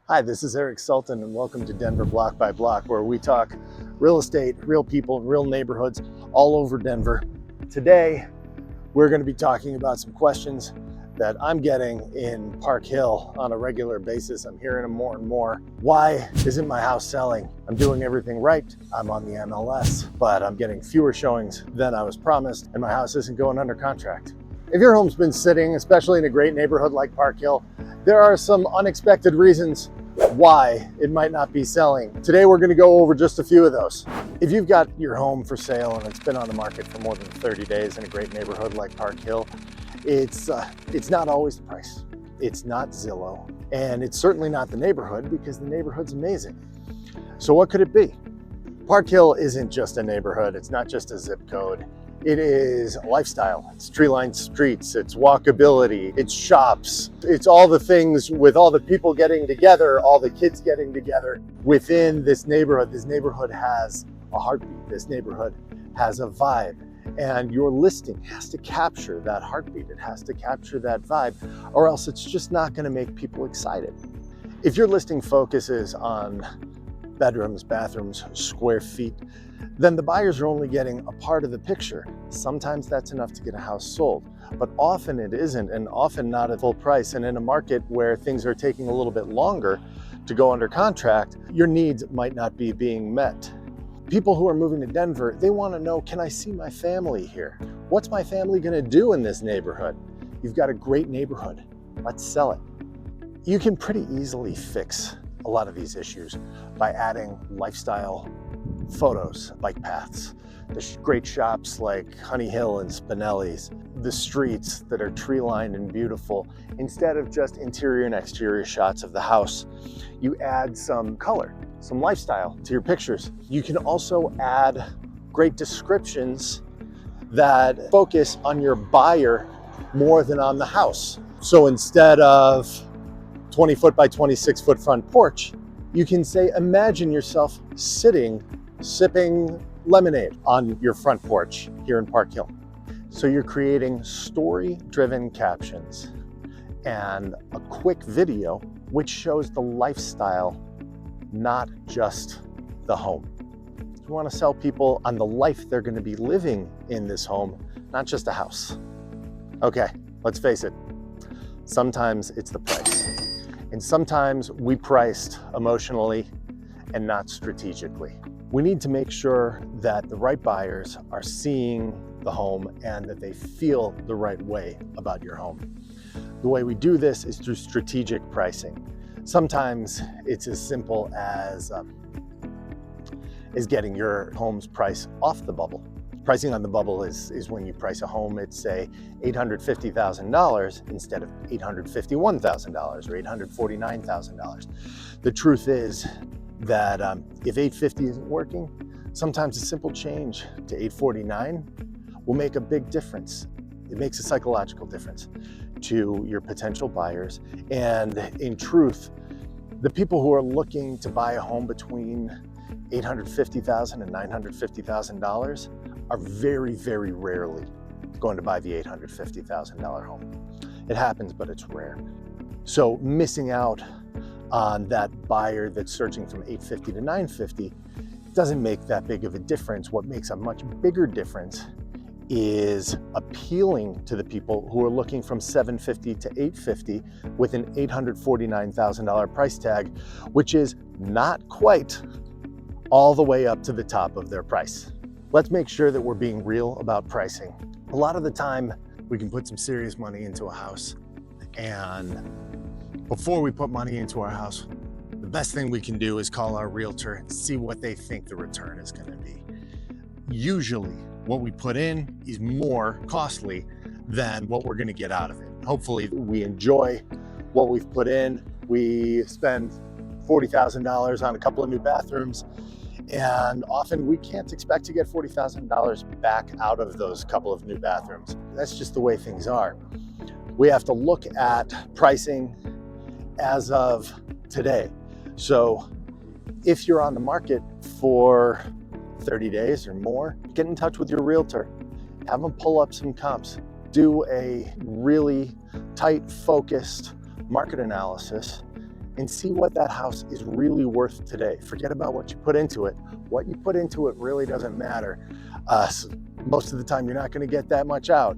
Hi, this is Eric Sultan, and welcome to Denver Block by Block, where we talk real estate, real people, real neighborhoods all over Denver. Today, we're going to be talking about some questions that I'm getting in Park Hill on a regular basis. I'm hearing them more and more. Why isn't my house selling? I'm doing everything right. I'm on the MLS, but I'm getting fewer showings than I was promised, and my house isn't going under contract. If your home's been sitting, especially in a great neighborhood like Park Hill, there are some unexpected reasons why it might not be selling. Today, we're going to go over just a few of those. If you've got your home for sale and it's been on the market for more than 30 days in a great neighborhood like Park Hill, it's not always the price. It's not Zillow, and it's certainly not the neighborhood, because the neighborhood's amazing. So what could it be? Park Hill isn't just a neighborhood. It's not just a zip code. It is a lifestyle. It's tree-lined streets, it's walkability, it's shops, it's all the things with all the people getting together, all the kids getting together within this neighborhood. This neighborhood has a heartbeat. This neighborhood has a vibe. And your listing has to capture that heartbeat. It has to capture that vibe, or else it's just not going to make people excited. If your listing focuses on bedrooms, bathrooms, square feet, then the buyers are only getting a part of the picture. Sometimes that's enough to get a house sold, but often it isn't, and often not at full price. And in a market where things are taking a little bit longer to go under contract, your needs might not be being met. People who are moving to Denver, they want to know, can I see my family here? What's my family going to do in this neighborhood? You've got a great neighborhood. Let's sell it. You can pretty easily fix a lot of these issues by adding lifestyle photos, bike paths, the great shops like Honey Hill and Spinelli's, the streets that are tree-lined and beautiful. Instead of just interior and exterior shots of the house, you add some color, some lifestyle to your pictures. You can also add great descriptions that focus on your buyer more than on the house. So instead of 20 foot by 26 foot front porch, you can say, imagine yourself sitting, sipping lemonade on your front porch here in Park Hill. So you're creating story-driven captions and a quick video which shows the lifestyle, not just the home. You want to sell people on the life they're going to be living in this home, not just a house. Okay, let's face it. Sometimes it's the price. And sometimes we priced emotionally and not strategically. We need to make sure that the right buyers are seeing the home and that they feel the right way about your home. The way we do this is through strategic pricing. Sometimes it's as simple as getting your home's price off the bubble. Pricing on the bubble is when you price a home at, say, $850,000 instead of $851,000 or $849,000. The truth is that if $850 isn't working, sometimes a simple change to $849 will make a big difference. It makes a psychological difference to your potential buyers. And in truth, the people who are looking to buy a home between $850,000 and $950,000 are very, very rarely going to buy the $850,000 home. It happens, but it's rare. So missing out on that buyer that's searching from $850 to $950 doesn't make that big of a difference. What makes a much bigger difference is appealing to the people who are looking from $750 to $850 with an $849,000 price tag, which is not quite all the way up to the top of their price. Let's make sure that we're being real about pricing. A lot of the time, we can put some serious money into a house, and before we put money into our house, the best thing we can do is call our realtor and see what they think the return is going to be. Usually, what we put in is more costly than what we're going to get out of it. Hopefully, we enjoy what we've put in. We spend $40,000 on a couple of new bathrooms, and often we can't expect to get $40,000 back out of those couple of new bathrooms. That's just the way things are. We have to look at pricing as of today. So if you're on the market for 30 days or more, get in touch with your realtor. Have them pull up some comps. Do a really tight, focused market analysis and see what that house is really worth today. Forget about what you put into it. What you put into it really doesn't matter. Most of the time, you're not going to get that much out.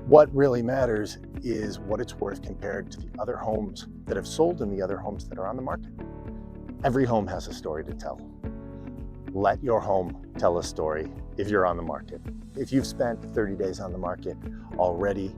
What really matters is what it's worth compared to the other homes that have sold and the other homes that are on the market. Every home has a story to tell. Let your home tell a story if you're on the market. If you've spent 30 days on the market already,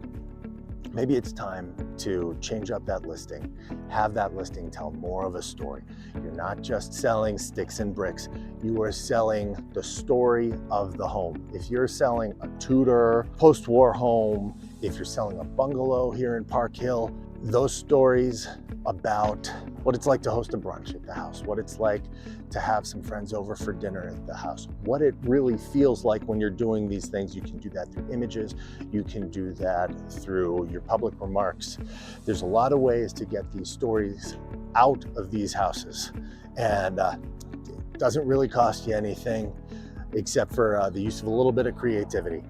maybe it's time to change up that listing. Have that listing tell more of a story. You're not just selling sticks and bricks. You are selling the story of the home. If you're selling a Tudor post-war home, if you're selling a bungalow here in Park Hill, those stories about what it's like to host a brunch at the house, what it's like to have some friends over for dinner at the house, what it really feels like when you're doing these things. You can do that through images. You can do that through your public remarks. There's a lot of ways to get these stories out of these houses. And it doesn't really cost you anything except for the use of a little bit of creativity.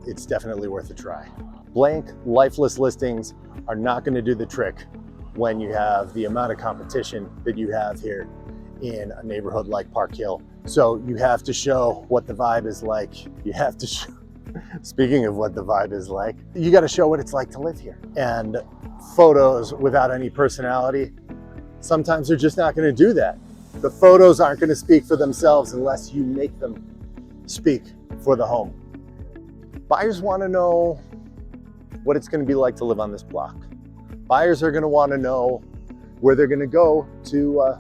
It's definitely worth a try. Blank, lifeless listings are not going to do the trick when you have the amount of competition that you have here in a neighborhood like Park Hill. So you have to show what the vibe is like. You have to show, speaking of what the vibe is like, you got to show what it's like to live here. And photos without any personality, sometimes they're just not going to do that. The photos aren't going to speak for themselves unless you make them speak for the home. Buyers want to know what it's going to be like to live on this block. Buyers are going to want to know where they're going to go to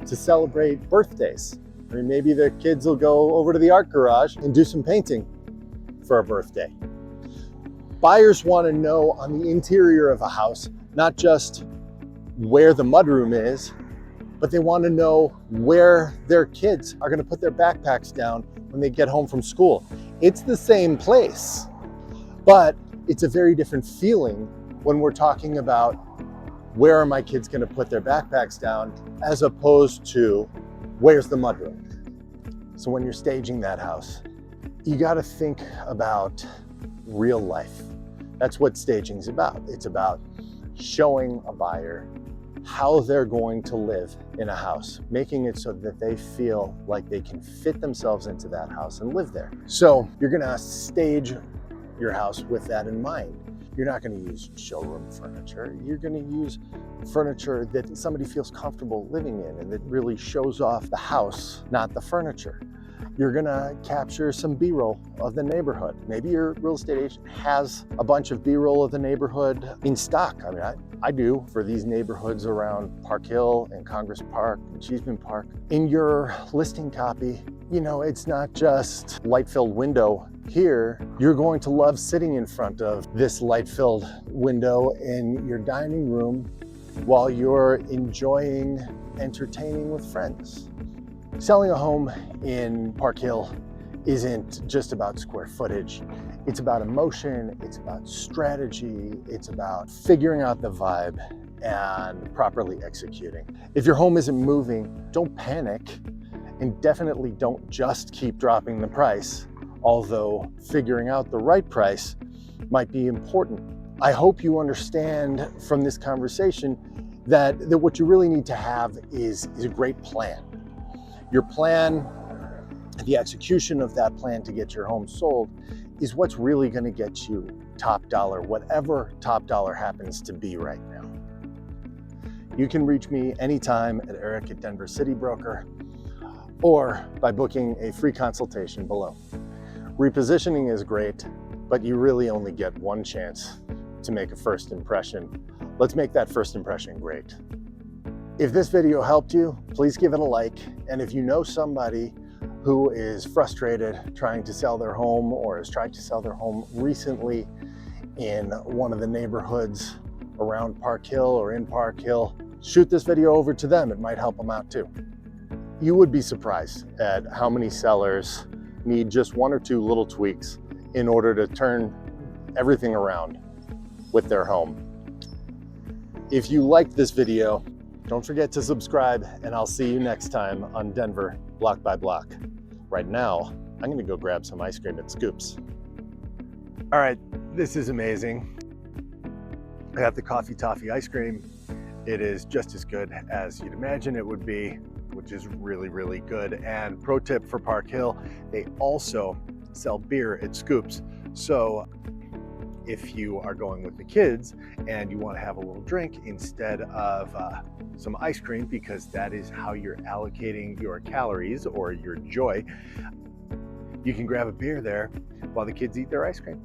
celebrate birthdays. I mean, maybe their kids will go over to the art garage and do some painting for a birthday. Buyers want to know on the interior of a house, not just where the mudroom is, but they want to know where their kids are going to put their backpacks down when they get home from school. It's the same place, but it's a very different feeling when we're talking about where are my kids going to put their backpacks down as opposed to where's the mudroom. So when you're staging that house, you got to think about real life. That's what staging is about. It's about showing a buyer how they're going to live in a house, making it so that they feel like they can fit themselves into that house and live there. So you're going to stage your house with that in mind. You're not going to use showroom furniture. You're going to use furniture that somebody feels comfortable living in and that really shows off the house, not the furniture. You're going to capture some B-roll of the neighborhood. Maybe your real estate agent has a bunch of B-roll of the neighborhood in stock. I mean, I do for these neighborhoods around Park Hill and Congress Park and Cheeseman Park. In your listing copy, you know, it's not just light-filled window here. You're going to love sitting in front of this light-filled window in your dining room while you're enjoying entertaining with friends. Selling a home in Park Hill isn't just about square footage. It's about emotion, it's about strategy, it's about figuring out the vibe and properly executing. If your home isn't moving, don't panic, and definitely don't just keep dropping the price, although figuring out the right price might be important. I hope you understand from this conversation that what you really need to have is a great plan. Your plan, the execution of that plan to get your home sold is what's really going to get you top dollar, whatever top dollar happens to be right now. You can reach me anytime at Eric@DenverCityBroker or by booking a free consultation below. Repositioning is great, but you really only get one chance to make a first impression. Let's make that first impression great. If this video helped you, please give it a like. And if you know somebody who is frustrated trying to sell their home or has tried to sell their home recently in one of the neighborhoods around Park Hill or in Park Hill, shoot this video over to them. It might help them out too. You would be surprised at how many sellers need just one or two little tweaks in order to turn everything around with their home. If you liked this video, don't forget to subscribe, and I'll see you next time on Denver Block by Block. Right now, I'm gonna go grab some ice cream at Scoops. All right, this is amazing. I got the coffee toffee ice cream. It is just as good as you'd imagine it would be, which is really, really good. And pro tip for Park Hill, they also sell beer at Scoops. So if you are going with the kids and you want to have a little drink instead of some ice cream, because that is how you're allocating your calories or your joy, you can grab a beer there while the kids eat their ice cream.